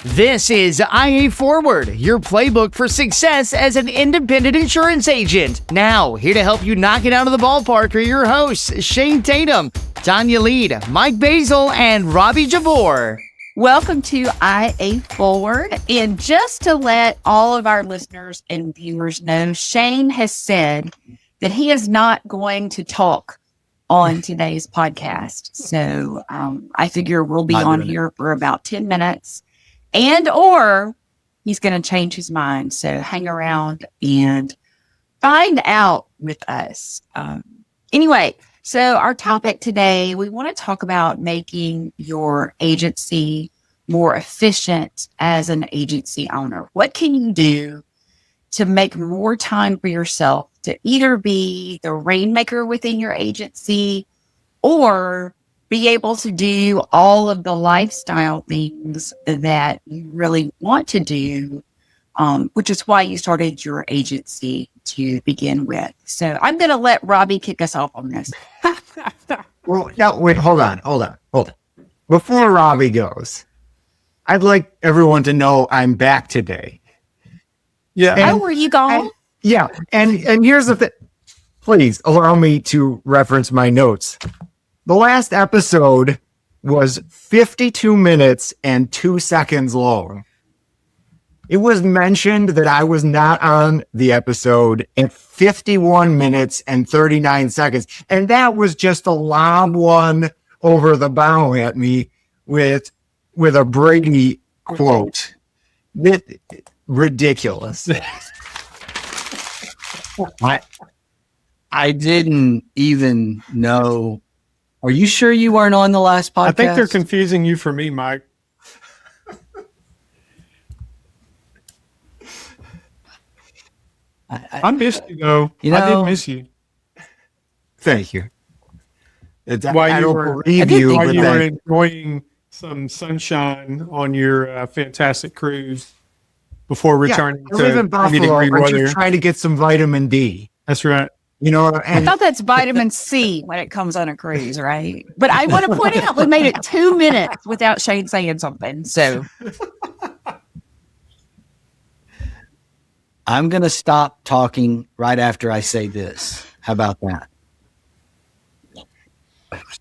This is IA Forward, your playbook for success as an independent insurance agent. Now, here to help you knock it out of the ballpark are your hosts, Shane Tatum, Tanya Lead, Mike Basil, and Robbie Jabor. Welcome to IA Forward. And just to let all of our listeners and viewers know, Shane has said that he is not going to talk on today's podcast. So I figure we'll be on here for about 10 minutes. Or he's going to change his mind. So hang around and find out with us. Anyway, so our topic today, we want to talk about making your agency more efficient as an agency owner. What can you do to make more time for yourself to either be the rainmaker within your agency or be able to do all of the lifestyle things that you really want to do, which is why you started your agency to begin with. So I'm going to let Robbie kick us off on this. Well, no, wait, hold on. Before Robbie goes, I'd like everyone to know I'm back today. Yeah. Were you gone? And here's the thing. Please allow me to reference my notes. The last episode was 52 minutes and 2 seconds long. It was mentioned that I was not on the episode at 51 minutes and 39 seconds. And that was just a lob one over the bow at me with a Brady quote. Ridiculous. I didn't even know. Are you sure you weren't on the last podcast? I think they're confusing you for me, Mike. I missed you, though. I did miss you. Thank you. While you were enjoying some sunshine on your fantastic cruise before returning to live in Buffalo. I'm just trying to get some vitamin D. That's right. You know, I thought that's vitamin C when it comes on a cruise, right? But I want to point out we made it 2 minutes without Shane saying something. So I'm going to stop talking right after I say this. How about that?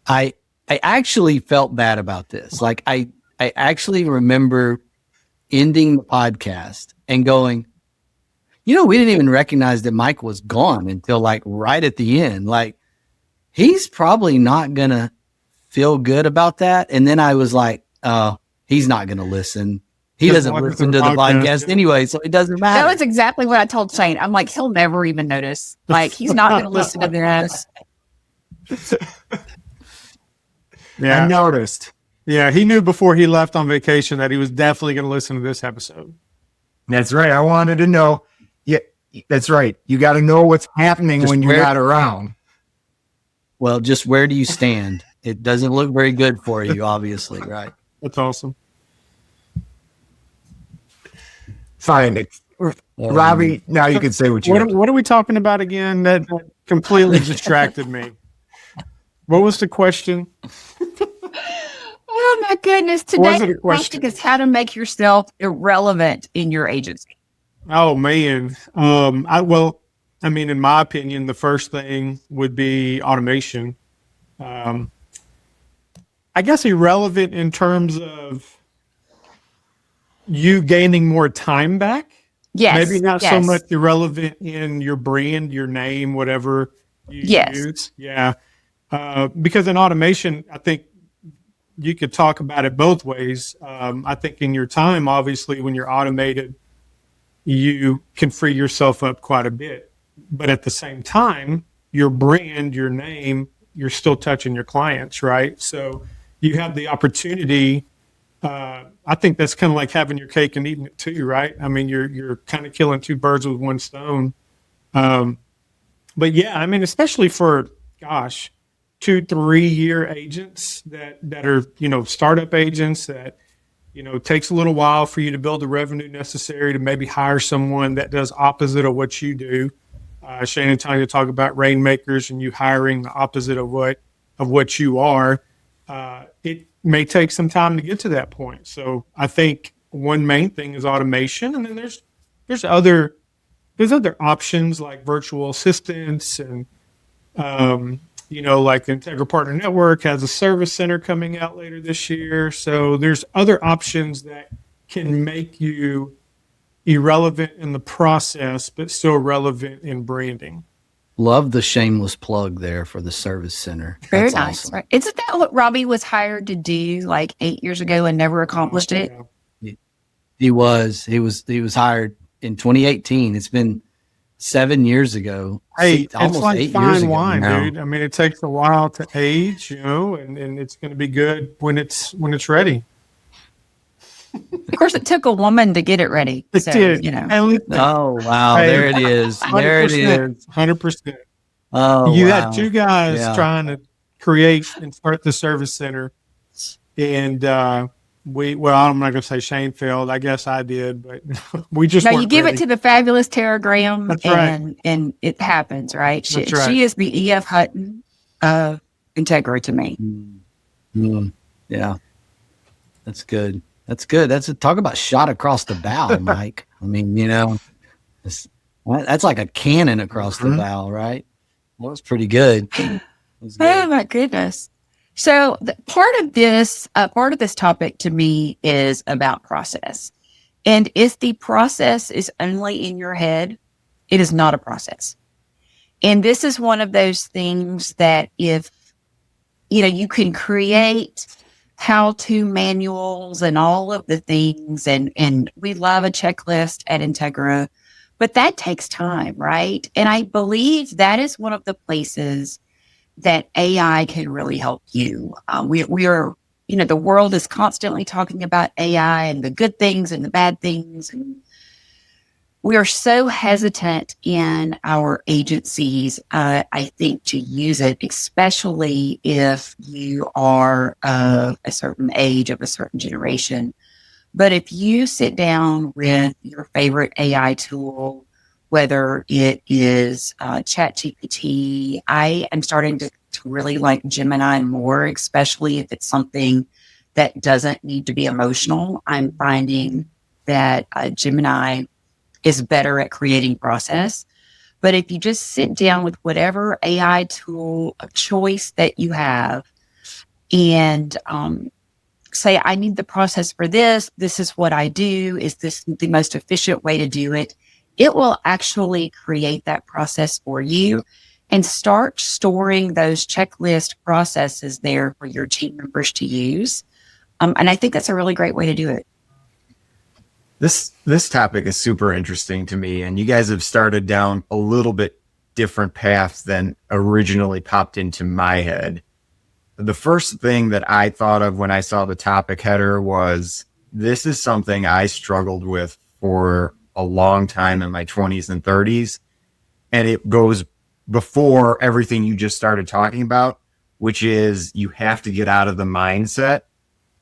I actually felt bad about this. Like I actually remember ending the podcast and going, we didn't even recognize that Mike was gone until like right at the end. Like, he's probably not going to feel good about that. And then I was like, oh, he's not going to listen. He doesn't listen to the podcast anyway, so it doesn't matter. That was exactly what I told Shane. I'm like, he'll never even notice. Like, he's not going to listen to this. I noticed. Yeah, he knew before he left on vacation that he was definitely going to listen to this episode. That's right. I wanted to know. Yeah, that's right. You got to know what's happening when you're not around. Well, just where do you stand? It doesn't look very good for you, obviously, right? That's awesome. Fine. Robbie, now you can say what you want. What are we talking about again? That completely distracted me. What was the question? Oh, my goodness. Today's question is how to make yourself irrelevant in your agency. Oh, man. In my opinion, the first thing would be automation. I guess irrelevant in terms of you gaining more time back. Yes. Maybe not so much irrelevant in your brand, your name, whatever you use. Yeah. Because in automation, I think you could talk about it both ways. I think in your time, obviously, when you're automated, you can free yourself up quite a bit. But at the same time, your brand, your name, you're still touching your clients, right? So you have the opportunity. I think that's kind of like having your cake and eating it too, right? I mean, you're kind of killing two birds with one stone. But yeah, I mean, especially for, 2-3 year agents that are, startup agents that, takes a little while for you to build the revenue necessary to maybe hire someone that does opposite of what you do. Shane and Tanya talk about rainmakers and you hiring the opposite of what you are. It may take some time to get to that point. So I think one main thing is automation, and then there's other options like virtual assistants and like Integra Partner Network has a service center coming out later this year. So there's other options that can make you irrelevant in the process, but still relevant in branding. Love the shameless plug there for the service center. Very That's nice. awesome. Right? Isn't that what Robbie was hired to do like 8 years ago and never accomplished it? Yeah. He was hired in 2018. It's been 7 years ago. Hey, almost it's like 8 years fine ago wine, now. dude. I mean, it takes a while to age, and it's going to be good when it's ready. Of course, it took a woman to get it ready. It So, did. And listen, Oh wow, Hey, there it is. There it is. 100%. Oh, You wow. had two guys Yeah. trying to create and start the service center, and I'm not going to say Shane failed. I guess I did, but we just no, you weren't give ready. it to the fabulous Tara Graham, That's right. and it happens, right? That's right. She is the E.F. Hutton of Integra to me. Mm. Yeah, that's good. That's good. Talk about shot across the bow, Mike. I mean, that's like a cannon across the bow, right? Well, it's pretty good. It was good. Oh my goodness! So part of this topic to me is about process, and if the process is only in your head, it is not a process. And this is one of those things that if you can create how-to manuals and all of the things, and we love a checklist at Integra, but that takes time, right? And I believe that is one of the places that AI can really help you. We are, the world is constantly talking about AI and the good things and the bad things, and we are so hesitant in our agencies, I think, to use it, especially if you are a certain age of a certain generation. But if you sit down with your favorite AI tool, whether it is ChatGPT, I am starting to really like Gemini more, especially if it's something that doesn't need to be emotional. I'm finding that Gemini is better at creating process. But if you just sit down with whatever AI tool of choice that you have and say, I need the process for this. This is what I do. Is this the most efficient way to do it? It will actually create that process for you and start storing those checklist processes there for your team members to use. And I think that's a really great way to do it. This topic is super interesting to me, and you guys have started down a little bit different paths than originally popped into my head. The first thing that I thought of when I saw the topic header was, this is something I struggled with for a long time in my 20s and 30s, and it goes before everything you just started talking about, which is you have to get out of the mindset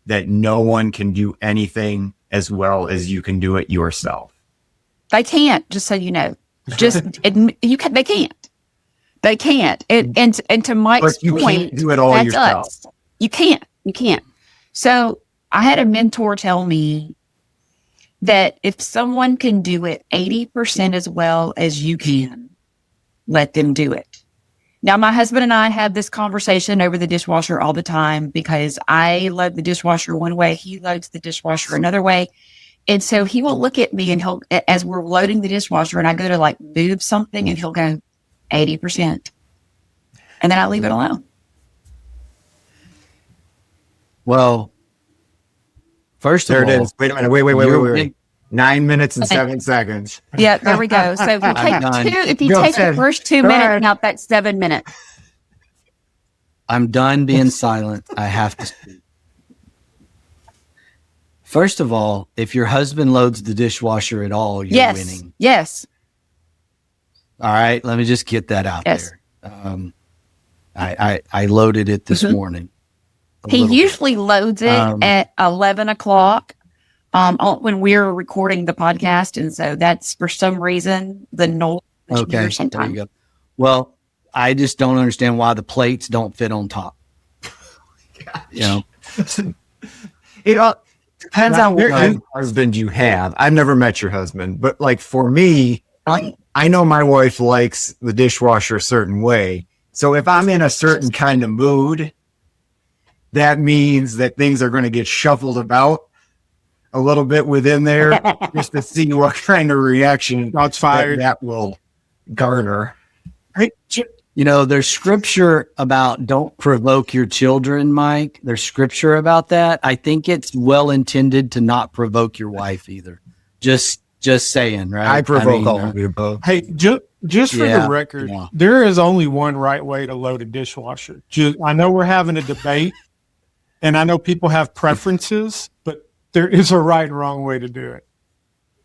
that no one can do anything as well as you can do it yourself. They can't, just so you know. Just they can't. They can't. And to Mike's But you point, can't do it all that's yourself. us. You can't. So I had a mentor tell me that if someone can do it 80% as well as you can, let them do it. Now, my husband and I have this conversation over the dishwasher all the time because I load the dishwasher one way, he loads the dishwasher another way. And so he will look at me and as we're loading the dishwasher and I go to like move something and he'll go 80%. And then I leave it alone. Well, first of There all, it is. Wait a minute. Wait. 9 minutes and 7 seconds. Yeah, there we go. So if you take the first 2 minutes out, that's 7 minutes. I'm done being silent. I have to speak. First of all, if your husband loads the dishwasher at all, you're winning. Yes. All right. Let me just get that out there. I loaded it this morning. He usually loads it at 11 o'clock when we're recording the podcast. And so that's for some reason the noise. Okay. There you go. Well, I just don't understand why the plates don't fit on top. You know, Depends on what kind of husband you have. I've never met your husband, but like for me, I know my wife likes the dishwasher a certain way. So if I'm in a certain kind of mood, that means that things are going to get shuffled about a little bit within there just to see what kind of reaction that will garner. Hey, You know, there's scripture about don't provoke your children, Mike. There's scripture about that. I think it's well intended to not provoke your wife either. Just saying, right? I provoke all of you both. Hey, just for the record, there is only one right way to load a dishwasher. I know we're having a debate, and I know people have preferences, but there is a right and wrong way to do it.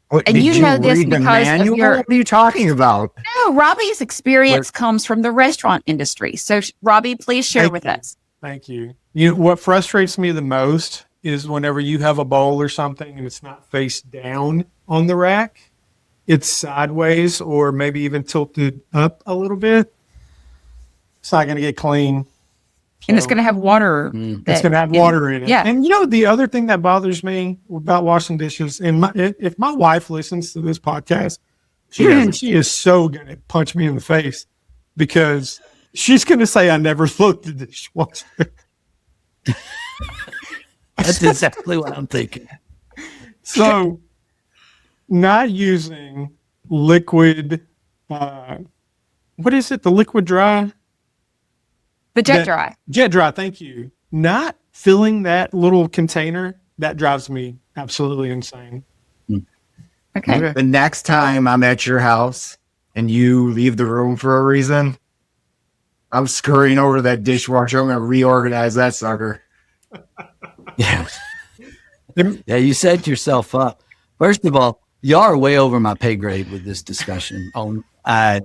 What, And you know this because of your. What are you talking about? No, Robbie's experience comes from the restaurant industry. So, Robbie, please share with us. Thank you. What frustrates me the most is whenever you have a bowl or something and it's not face down on the rack, it's sideways or maybe even tilted up a little bit. It's not going to get clean. And it's going to have water. It's going to have water in it. Yeah. And the other thing that bothers me about washing dishes, and if my wife listens to this podcast, she is so going to punch me in the face because she's going to say I never looked the dishwasher. That's exactly what I'm thinking. So not using liquid, what is it? The liquid dry? The jet dry. Jet dry, thank you. Not filling that little container, that drives me absolutely insane. Okay. The next time I'm at your house and you leave the room for a reason, I'm scurrying over to that dishwasher. I'm going to reorganize that sucker. Yeah. Yeah, you set yourself up. First of all, y'all are way over my pay grade with this discussion. I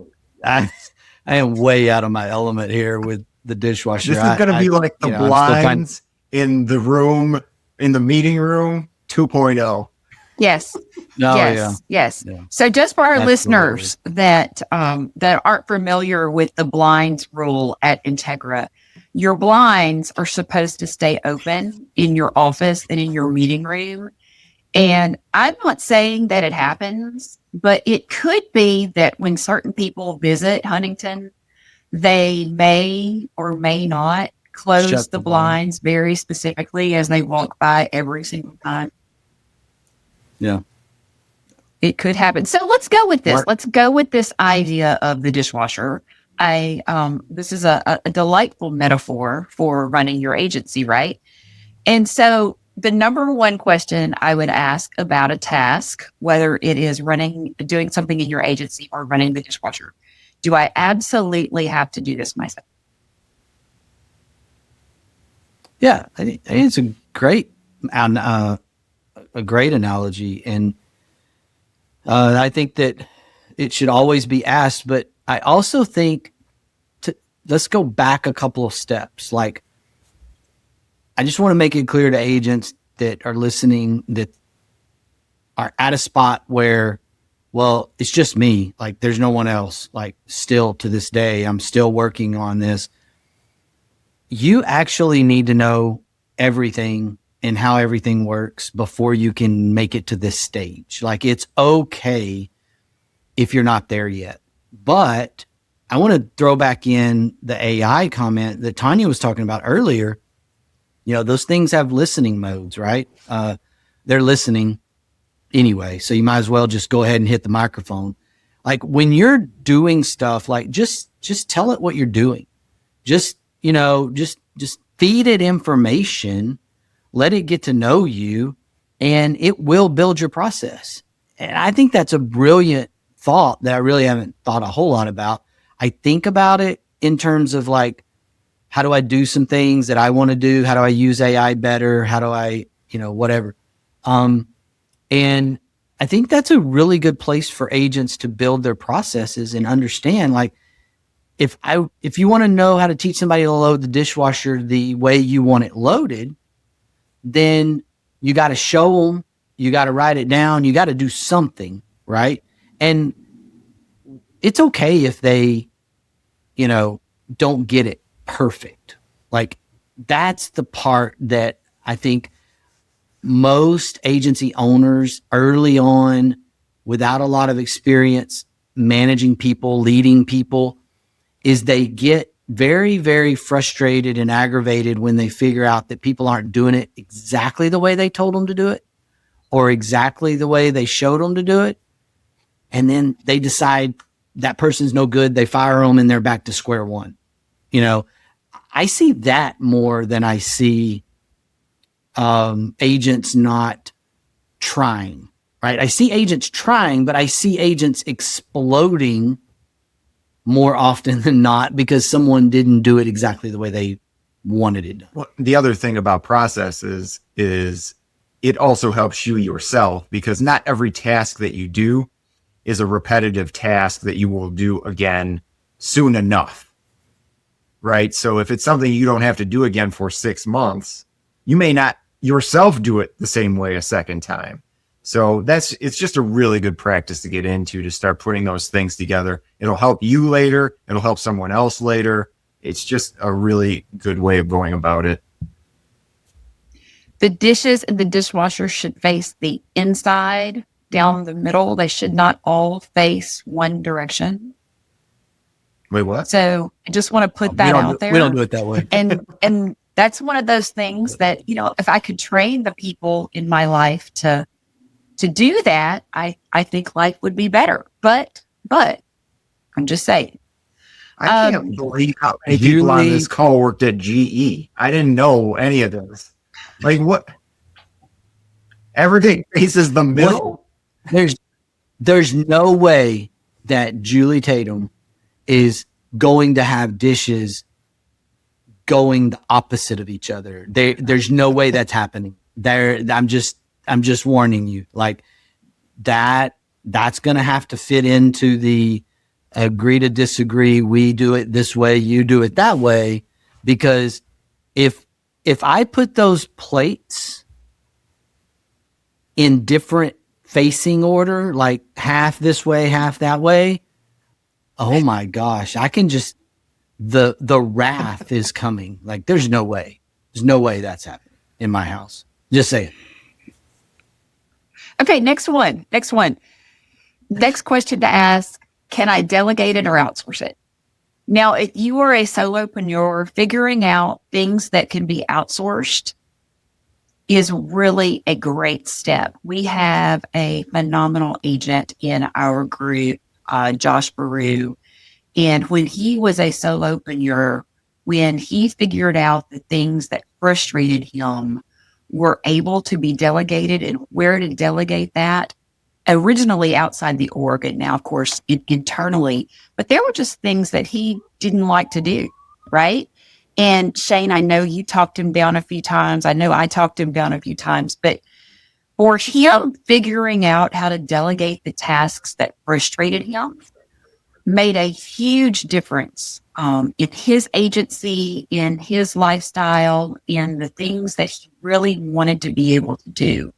am way out of my element here with the dishwasher. This is going to be like the blinds in the room, in the meeting room 2.0. Yes. Yes. Yeah. So just for our Absolutely. listeners that aren't familiar with the blinds rule at Integra, your blinds are supposed to stay open in your office and in your meeting room. And I'm not saying that it happens, but it could be that when certain people visit Huntington, they may or may not close Shut the the blinds very specifically as they walk by every single time. Yeah. It could happen. So let's go with this. Let's go with this idea of the dishwasher. This is a delightful metaphor for running your agency, right? And so the number one question I would ask about a task, whether it is doing something in your agency or running the dishwasher, do I absolutely have to do this myself? Yeah, I think it's a great analogy, and I think that it should always be asked. But I also think let's go back a couple of steps. Like, I just want to make it clear to agents that are listening that are at a spot where, well, it's just me. Like, there's no one else. Like, still to this day, I'm still working on this. You actually need to know everything and how everything works before you can make it to this stage. Like, it's okay if you're not there yet. But I want to throw back in the AI comment that Tanya was talking about earlier. You know, those things have listening modes, right? They're listening anyway. So you might as well just go ahead and hit the microphone. Like, when you're doing stuff, like just tell it what you're doing. Just feed it information, let it get to know you, and it will build your process. And I think that's a brilliant thought that I really haven't thought a whole lot about. I think about it in terms of, like, how do I do some things that I want to do? How do I use AI better? How do I, whatever. And I think that's a really good place for agents to build their processes and understand, like, if you want to know how to teach somebody to load the dishwasher the way you want it loaded, then you got to show them, you got to write it down, you got to do something, right? And it's okay if they, don't get it perfect. Like, that's the part that I think most agency owners early on, without a lot of experience managing people, leading people, is they get very, very frustrated and aggravated when they figure out that people aren't doing it exactly the way they told them to do it or exactly the way they showed them to do it. And then they decide that person's no good. They fire them and they're back to square one. You know, I see that more than I see agents not trying, right? I see agents trying, but I see agents exploding more often than not because someone didn't do it exactly the way they wanted it done. Well, the other thing about processes is it also helps you yourself, because not every task that you do is a repetitive task that you will do again soon enough, right? So if it's something you don't have to do again for 6 months, you may not yourself do it the same way a second time. So it's just a really good practice to get into, to start putting those things together. It'll help you later. It'll help someone else later. It's just a really good way of going about it. The dishes in the dishwasher should face the inside, down the middle. They should not all face one direction. Wait, what? So I just want to put that out there. We don't do it that way. And that's one of those things that, you know, if I could train the people in my life to do that, I think life would be better. But I'm just saying. I can't believe how many people on this call worked at GE. I didn't know any of this. Like, what? Everything faces the middle. There's no way that Julie Tatum is going to have dishes going the opposite of each other. There's no way that's happening. I'm just warning you. Like that's going to have to fit into the agree to disagree. We do it this way, you do it that way. Because if I put those plates in different facing order, like half this way, half that way, oh my gosh, I can just, the wrath is coming. Like there's no way that's happening in my house. Just say it. Okay, next one. Next question to ask, can I delegate it or outsource it? Now, if you are a solopreneur, figuring out things that can be outsourced is really a great step. We have a phenomenal agent in our group, Josh Baru. And when he was a solopreneur, when he figured out the things that frustrated him were able to be delegated and where to delegate that, originally outside the org and now, of course, internally, but there were just things that he didn't like to do, right? And Shane, I know you talked him down a few times. I know I talked him down a few times, but for him figuring out how to delegate the tasks that frustrated him made a huge difference in his agency, in his lifestyle, in the things that he really wanted to be able to do.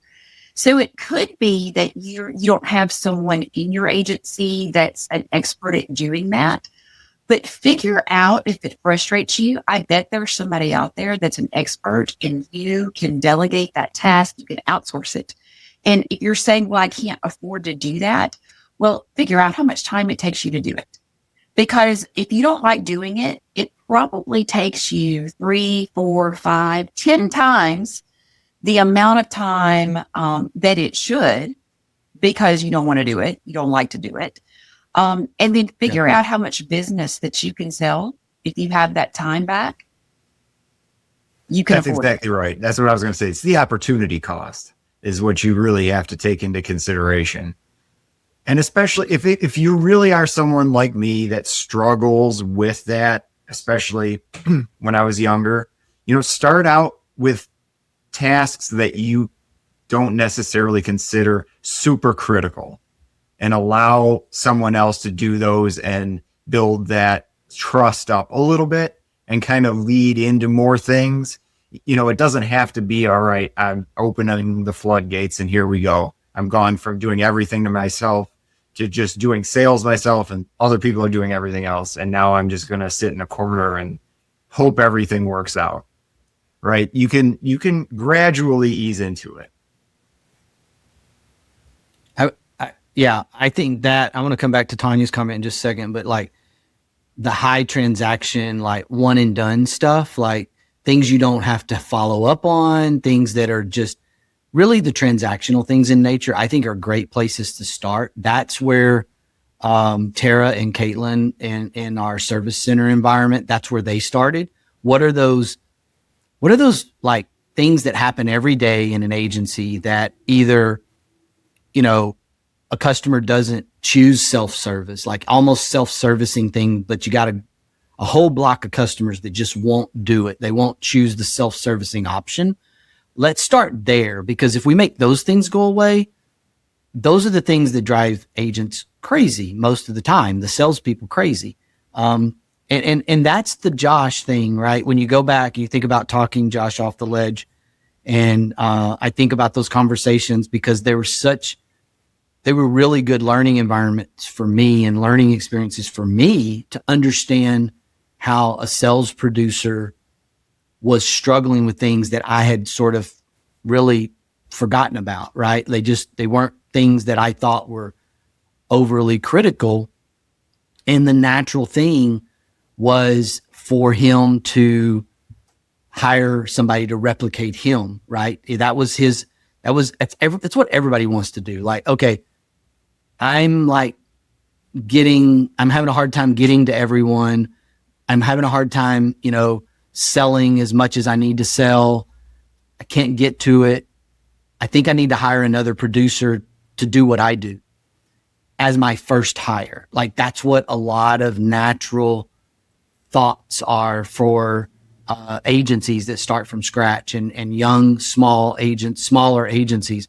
So it could be that you don't have someone in your agency that's an expert at doing that, but figure out if it frustrates you. I bet there's somebody out there that's an expert and you can delegate that task. You can outsource it. And if you're saying, well, I can't afford to do that. Well, figure out how much time it takes you to do it. Because if you don't like doing it, it probably takes you 3, 4, 5, 10 times the amount of time that it should, because you don't want to do it. You don't like to do it. And then figure out how much business that you can sell. If you have that time back, you can afford exactly it. Right. That's what I was going to say. It's the opportunity cost is what you really have to take into consideration. And especially if you really are someone like me that struggles with that, especially when I was younger, start out with tasks that you don't necessarily consider super critical and allow someone else to do those and build that trust up a little bit and kind of lead into more things. It doesn't have to be, all right, I'm opening the floodgates and here we go. I'm gone from doing everything to myself to just doing sales myself and other people are doing everything else. And now I'm just going to sit in a corner and hope everything works out. Right. You can gradually ease into it. Yeah, I think that I want to come back to Tanya's comment in just a second, but like the high transaction, like one and done stuff, like things you don't have to follow up on, things that are just really the transactional things in nature, I think are great places to start. That's where Tara and Caitlin in our service center environment, that's where they started. What are those like things that happen every day in an agency that either, a customer doesn't choose self-service, like almost self-servicing thing, but you got a whole block of customers that just won't do it. They won't choose the self-servicing option. Let's start there, because if we make those things go away, those are the things that drive agents crazy most of the time, the salespeople crazy. And that's the Josh thing, right? When you go back, you think about talking Josh off the ledge. And I think about those conversations because they were really good learning environments for me and learning experiences for me to understand how a sales producer was struggling with things that I had sort of really forgotten about, right? They weren't things that I thought were overly critical. And the natural thing was for him to hire somebody to replicate him, right? That's what everybody wants to do. Like, okay, I'm having a hard time getting to everyone. I'm having a hard time, selling as much as I need to sell. I can't get to it. I think I need to hire another producer to do what I do as my first hire. Like that's what a lot of natural thoughts are for agencies that start from scratch and young, smaller agencies,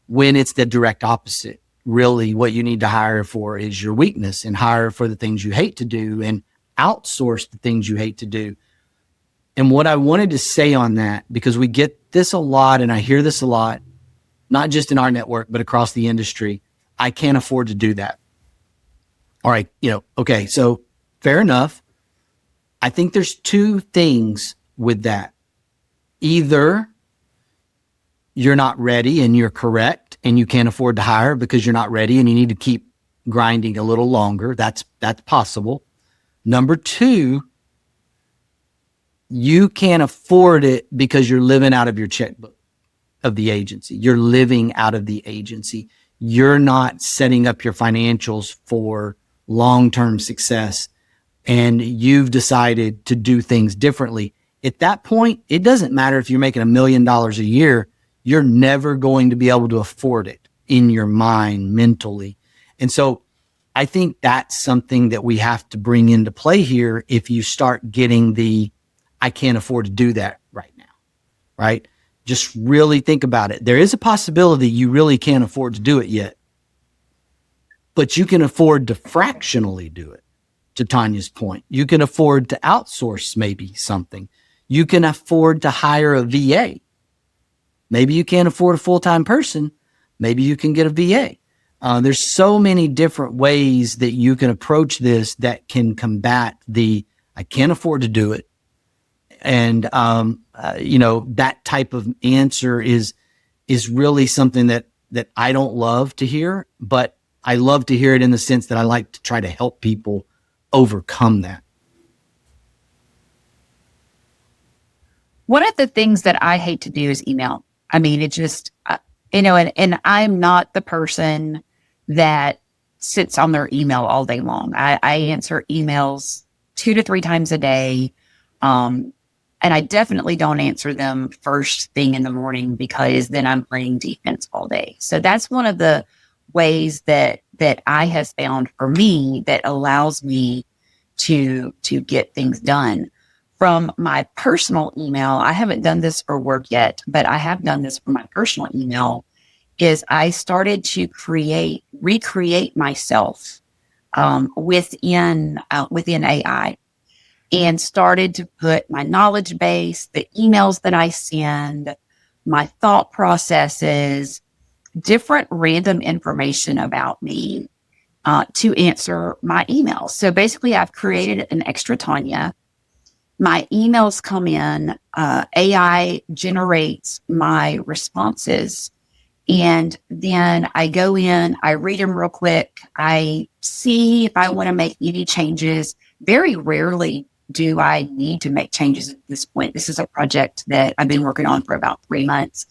when it's the direct opposite. Really what you need to hire for is your weakness, and hire for the things you hate to do and outsource the things you hate to do. And what I wanted to say on that, because we get this a lot and I hear this a lot, not just in our network, but across the industry, I can't afford to do that. All right. Okay. So fair enough. I think there's two things with that. Either you're not ready and you're correct and you can't afford to hire because you're not ready and you need to keep grinding a little longer. That's possible. Number two, you can't afford it because you're living out of your checkbook of the agency. You're living out of the agency. You're not setting up your financials for long-term success, and you've decided to do things differently. At that point, it doesn't matter if you're making $1 million a year. You're never going to be able to afford it in your mind mentally. And so I think that's something that we have to bring into play here. If you start getting I can't afford to do that right now, right? Just really think about it. There is a possibility you really can't afford to do it yet, but you can afford to fractionally do it. To Tanya's point, you can afford to outsource maybe something. You can afford to hire a VA. Maybe you can't afford a full-time person. Maybe you can get a VA. There's so many different ways that you can approach this that can combat I can't afford to do it. And, that type of answer is really something that I don't love to hear, but I love to hear it in the sense that I like to try to help people overcome that. One of the things that I hate to do is email. I mean, it just, and I'm not the person that sits on their email all day long. I answer emails 2 to 3 times a day. And I definitely don't answer them first thing in the morning, because then I'm playing defense all day. So that's one of the ways that I have found for me that allows me to get things done. From my personal email, I haven't done this for work yet, but I have done this for my personal email, is I started to recreate myself within AI, and started to put my knowledge base, the emails that I send, my thought processes, different random information about me to answer my emails. So basically, I've created an extra Tanya. My emails come in, AI generates my responses, And then I go in, I read them real quick. I see if I want to make any changes. Very rarely do I need to make changes at this point. This is a project that I've been working on for about 3 months.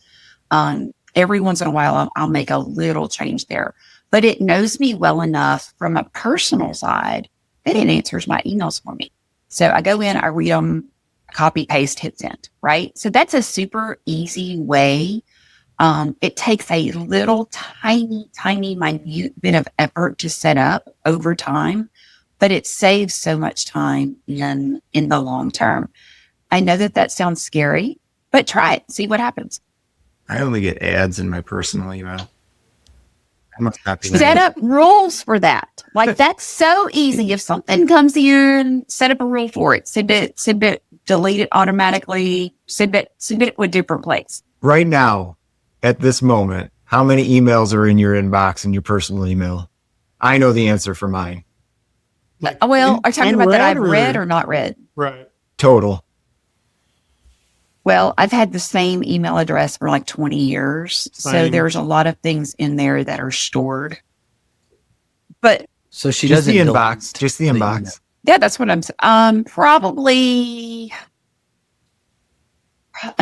Every once in a while, I'll make a little change there. But it knows me well enough from a personal side that it answers my emails for me. So I go in, I read them, copy, paste, hit send, right? So that's a super easy way. It takes a little tiny, minute bit of effort to set up over time, but it saves so much time in the long term. I know that sounds scary, but try it. See what happens. I only get ads in my personal email. I must not be Set up rules for that. Like, that's so easy. If something comes in, set up a rule for it. Send it, delete it automatically. Send it to a different place. Right now, at this moment, how many emails are in your inbox in your personal email? I know the answer for mine. Well, are you talking about that I've unread read or not read? Right. Total. Well, I've had the same email address for like 20 years. So Same. there's a lot of things in there that are stored. But So she Just doesn't the delete inbox. Just the email. inbox. yeah, that's what I'm saying. Probably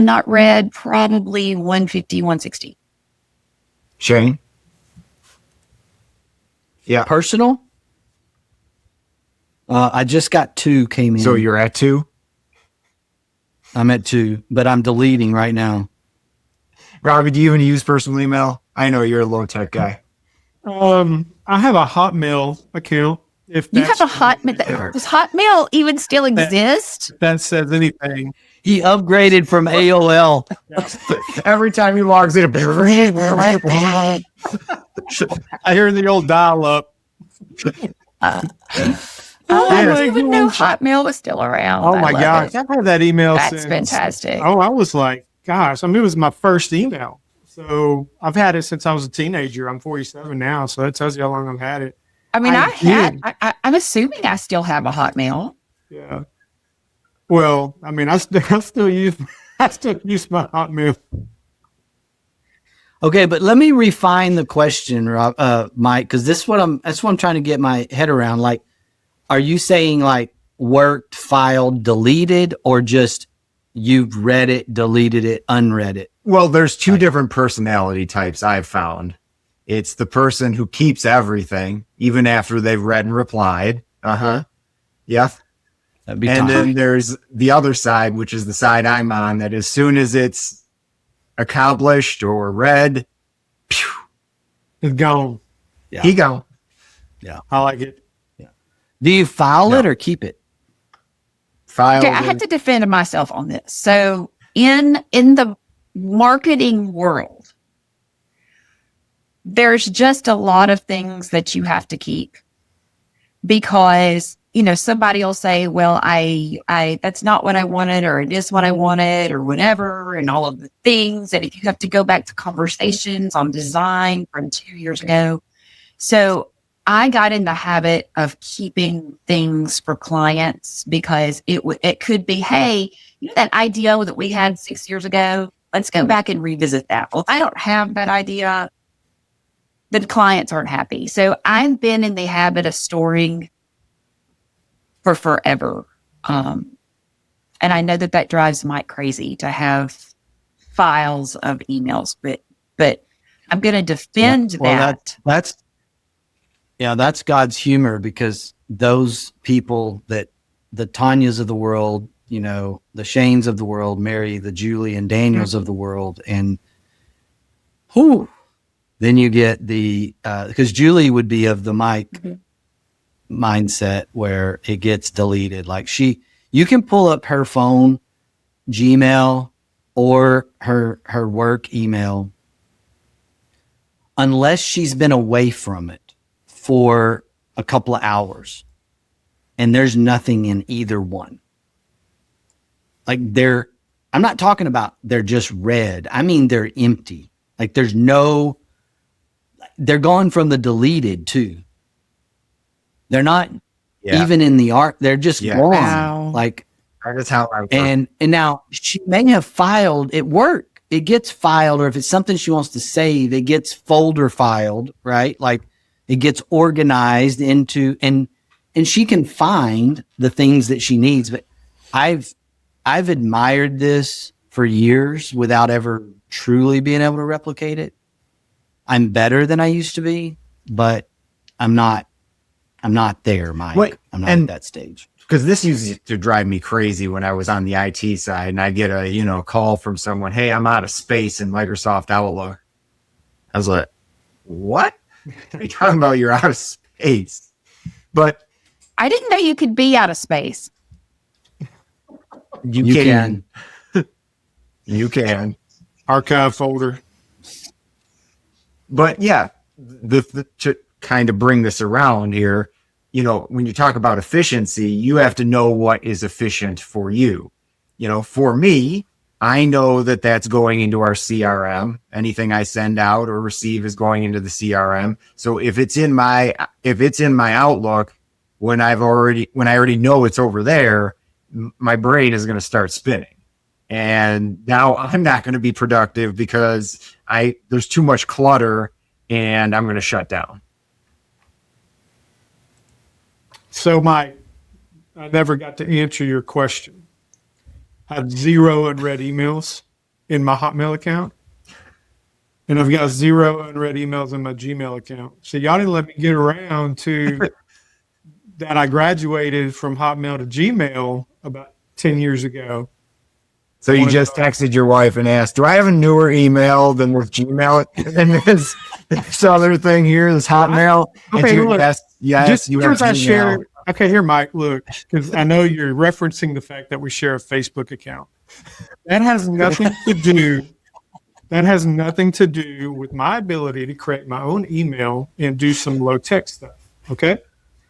not read, probably 150, 160. Shane? Yeah. Personal? I just got 2 came in. So you're at 2? I'm at 2, but I'm deleting right now. Robbie, do you even use personal email? I know you're a low tech guy. I have a Hotmail account. If You have that's- a Hotmail. Does Hotmail even still exist? that says anything. He upgraded from AOL. Every time he logs in, I hear the old dial-up. I didn't even know Hotmail was still around. Oh I my love gosh, it. I've had that email That's since. fantastic. Oh, I was like, gosh, I mean, it was my first email. So I've had it since I was a teenager. I'm 47 now, so that tells you how long I've had it. I mean, did. I'm assuming I still have a Hotmail. Yeah. Well, I mean, I still use my Hotmail. Okay, but let me refine the question, Mike, because that's what I'm trying to get my head around. Like, are you saying like worked, filed, deleted, or just you've read it, deleted it, unread it? Well, there's 2 different personality types I've found. It's the person who keeps everything, even after they've read and replied. Yeah. That'd be And Tom. then there's the other side, which is the side I'm on, that as soon as it's accomplished or read, phew, It's gone. Yeah. he gone. I like it. Do you file it or keep it? Filed. Okay, I have to defend myself on this. So in the marketing world, there's just a lot of things that you have to keep because, you know, somebody will say, well, I that's not what I wanted, or it is what I wanted, or whatever, and all of the things. And if you have to go back to conversations on design from 2 years ago. So I got in the habit of keeping things for clients because it could be, hey, you know that idea that we had 6 years ago? Let's go back and revisit that. Well, if I don't have that idea, the clients aren't happy. So I've been in the habit of storing for forever. And I know that drives Mike crazy to have files of emails, but I'm going to defend that. That's God's humor, because those people, that the Tanyas of the world, you know, the Shanes of the world, Mary, the Julie and Daniels of the world. And then you get because Julie would be of the Mike mindset where it gets deleted. Like you can pull up her phone, Gmail, or her work email, unless she's been away from it for a couple of hours, and there's nothing in either one. Like I'm not talking about they're just red. I mean, they're empty. Like they're gone from the deleted too. They're not even in the art. They're just gone. Wow. Like, That is how I work. and now she may have filed at work. gets filed, or if it's something she wants to save, it gets folder filed, right? Like it gets organized into, and she can find the things that she needs. But I've admired this for years without ever truly being able to replicate it. I'm better than I used to be, but I'm not there, Mike. Wait, I'm not at that stage. Because this used to drive me crazy when I was on the IT side, and I'd get a call from someone, "Hey, I'm out of space in Microsoft Outlook." I was like, "What? What are you talking about? You're out of space?" But I didn't know you could be out of space. you can. You can. Archive folder. But yeah, to kind of bring this around here, when you talk about efficiency, you have to know what is efficient for you. For me, I know that that's going into our CRM. Anything I send out or receive is going into the CRM. So if it's in my Outlook, when I already know it's over there, my brain is going to start spinning. And now I'm not going to be productive because there's too much clutter and I'm going to shut down. So, Mike, I never got to answer your question. I have 0 unread emails in my Hotmail account, and I've got 0 unread emails in my Gmail account. So y'all didn't let me get around to that. I graduated from Hotmail to Gmail about 10 years ago. So you just texted your wife and asked, "Do I have a newer email than with Gmail and this other thing here, this Hotmail?" Okay, look, yes, just you have because I Gmail. share. Okay, here, Mike, look, because I know you're referencing the fact that we share a Facebook account. That has nothing to do. That has nothing to do with my ability to create my own email and do some low tech stuff. Okay,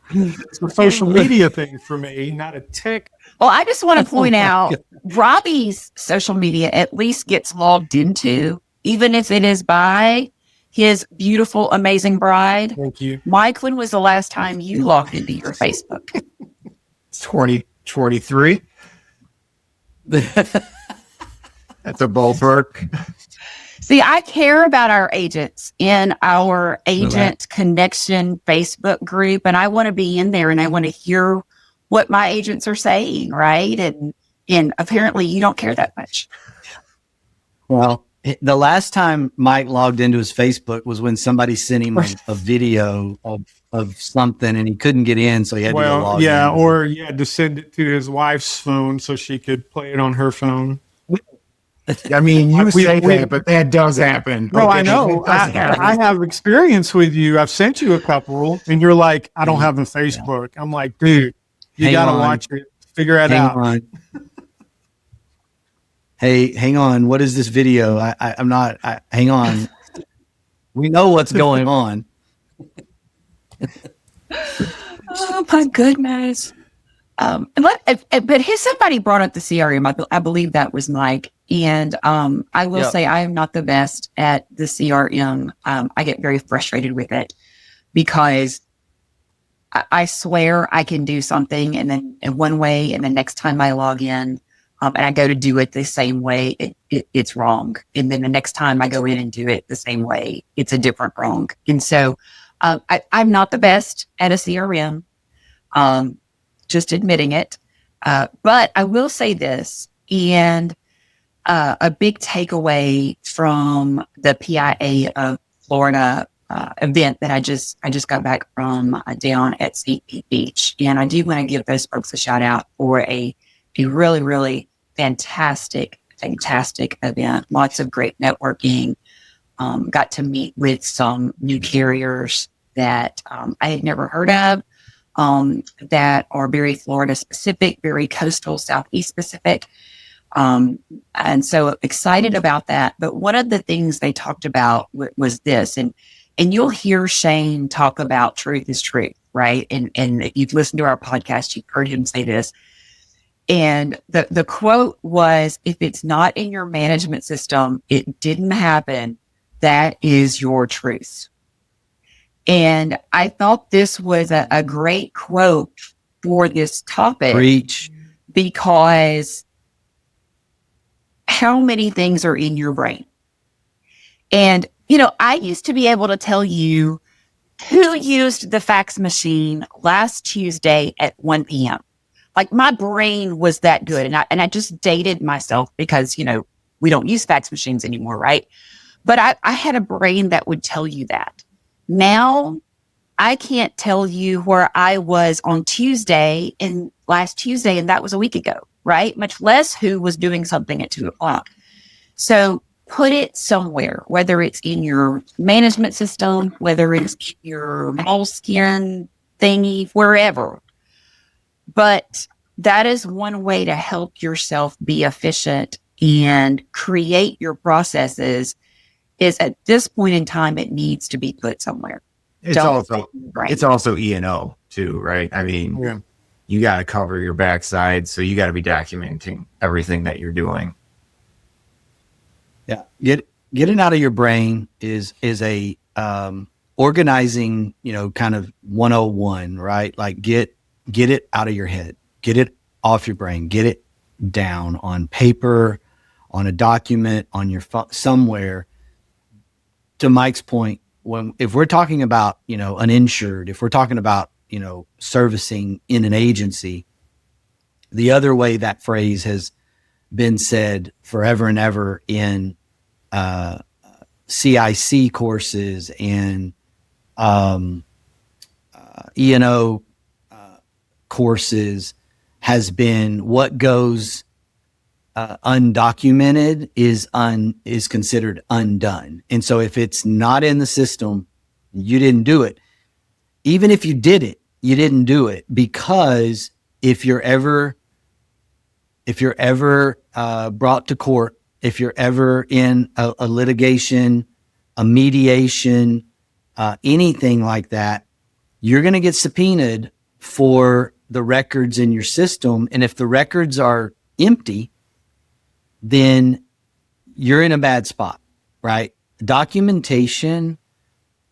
it's a social media thing for me, not a tech. Well, I just want to point out Robbie's social media at least gets logged into, even if it is by his beautiful, amazing bride. Thank you. Mike, when was the last time you logged into your Facebook? 2023. That's a ballpark. See, I care about our agents in our agent connection Facebook group, and I want to be in there and I want to hear what my agents are saying, right? And apparently you don't care that much. Well, the last time Mike logged into his Facebook was when somebody sent him a video of something and he couldn't get in, so he had to go log in. Or you had to send it to his wife's phone so she could play it on her phone. I mean, you say that, but that does happen. No, okay, I know. I have experience with you. I've sent you a couple, and you're like, "I don't have a Facebook." I'm like, "Dude, you got to watch it. Figure it out." Hey, hang on. What is this video? Hang on. We know what's going on. Oh my goodness. But somebody brought up the CRM. I believe that was Mike. And I will say I am not the best at the CRM. I get very frustrated with it because I swear I can do something and then in one way, and the next time I log in and I go to do it the same way, it's wrong. And then the next time I go in and do it the same way, it's a different wrong. And so I'm not the best at a CRM, just admitting it. But I will say this, and a big takeaway from the PIA of Florida event that I just got back from down at St. Pete Beach. And I do want to give those folks a shout out for a really, really fantastic event. Lots of great networking. Got to meet with some new carriers that I had never heard of, that are very Florida specific, very coastal, Southeast specific. And so excited about that. But one of the things they talked about was this, and you'll hear Shane talk about truth is truth, right? And if you've listened to our podcast, you've heard him say this. And the quote was, "If it's not in your management system, it didn't happen. That is your truth." And I thought this was a great quote for this topic. Preach. Because how many things are in your brain. And, I used to be able to tell you who used the fax machine last Tuesday at 1 p.m. Like my brain was that good. And I just dated myself because, we don't use fax machines anymore, right? But I had a brain that would tell you that. Now I can't tell you where I was on last Tuesday, and that was a week ago, right? Much less who was doing something at 2:00. So put it somewhere, whether it's in your management system, whether it's your moleskin thingy, wherever. But that is one way to help yourself be efficient and create your processes. Is at this point in time, it needs to be put somewhere. It's also E&O too, right? I mean, you got to cover your backside, so you got to be documenting everything that you're doing. Yeah, getting out of your brain is a organizing, kind of 101, right? Like get it out of your head, get it off your brain, get it down on paper, on a document, on your phone, somewhere. To Mike's point, if we're talking about, uninsured, if we're talking about, servicing in an agency, the other way that phrase has been said forever and ever in CIC courses and E&O courses has been what goes undocumented is considered undone. And so if it's not in the system, you didn't do it. Even if you did it, you didn't do it, because if you're ever brought to court, if you're ever in a litigation, a mediation, anything like that, you're going to get subpoenaed for the records in your system. And if the records are empty, then you're in a bad spot, right? Documentation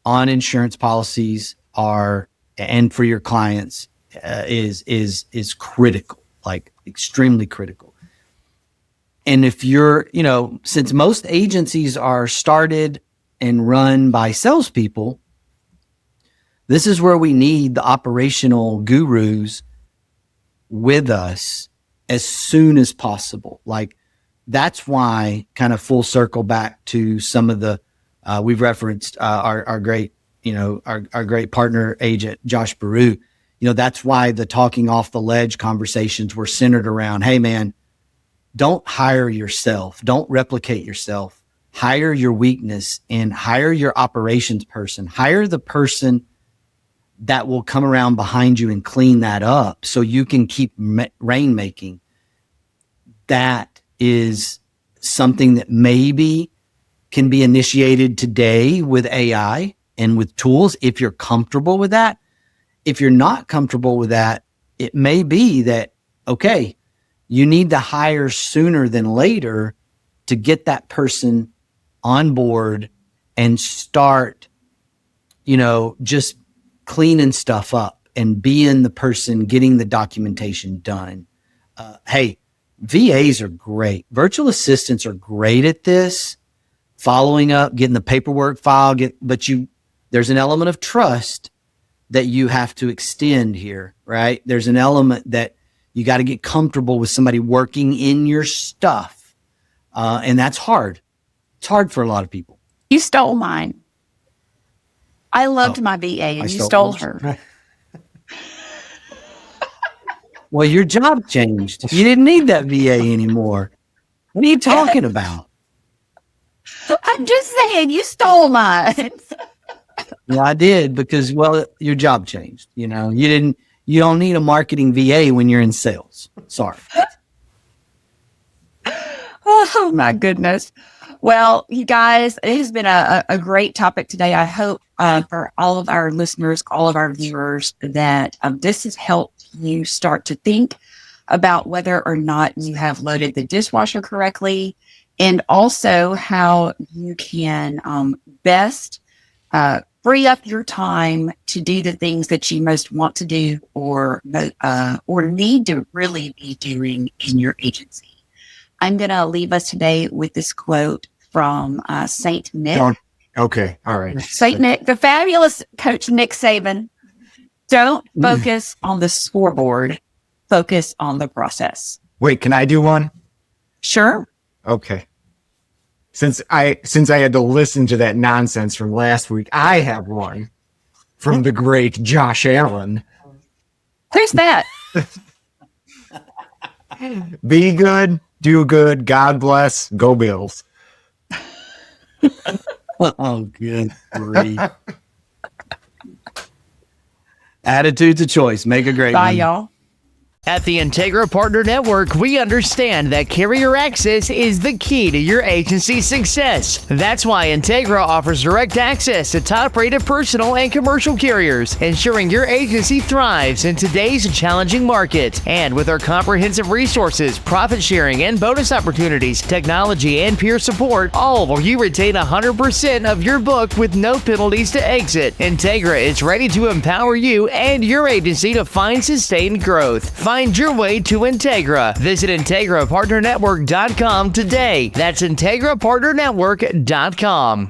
on insurance policies and for your clients is critical, like extremely critical. And if you're, since most agencies are started and run by salespeople, this is where we need the operational gurus with us as soon as possible. Like, that's why, kind of full circle back to some of the, we've referenced our great, our great partner agent, Josh Baru. That's why the talking off the ledge conversations were centered around, hey man, don't hire yourself. Don't replicate yourself. Hire your weakness and hire your operations person. Hire the person that will come around behind you and clean that up so you can keep rainmaking. That is something that maybe can be initiated today with AI and with tools if you're comfortable with that. If you're not comfortable with that, it may be that, okay, you need to hire sooner than later to get that person on board and start, just cleaning stuff up and being the person getting the documentation done. Hey, VAs are great. Virtual assistants are great at this, following up, getting the paperwork filed, but there's an element of trust that you have to extend here, right? There's an element that you got to get comfortable with somebody working in your stuff. And that's hard. It's hard for a lot of people. You stole mine. I loved my VA and you stole her. Well, your job changed. You didn't need that VA anymore. What are you talking about? I'm just saying, you stole mine. Yeah, I did because, your job changed. You don't need a marketing VA when you're in sales. Sorry. Oh my goodness. Well, you guys, it has been a great topic today. I hope for all of our listeners, all of our viewers, that this has helped you start to think about whether or not you have loaded the dishwasher correctly, and also how you can best free up your time to do the things that you most want to do or need to really be doing in your agency. I'm going to leave us today with this quote from Saint Nick. Okay. All right. Saint Nick, the fabulous coach Nick Saban. Don't focus on the scoreboard. Focus on the process. Wait, can I do one? Sure. Okay. Since I had to listen to that nonsense from last week, I have one from the great Josh Allen. Who's that? Be good, do good, God bless, go Bills. Oh, good grief. Attitude's a choice. Make a great Bye, one. y'all. At the Integra Partner Network, we understand that carrier access is the key to your agency's success. That's why Integra offers direct access to top-rated personal and commercial carriers, ensuring your agency thrives in today's challenging market. And with our comprehensive resources, profit sharing and bonus opportunities, technology and peer support, all while you retain 100% of your book with no penalties to exit. Integra is ready to empower you and your agency to find sustained growth. Find your way to Integra. Visit IntegraPartnerNetwork.com today. That's IntegraPartnerNetwork.com.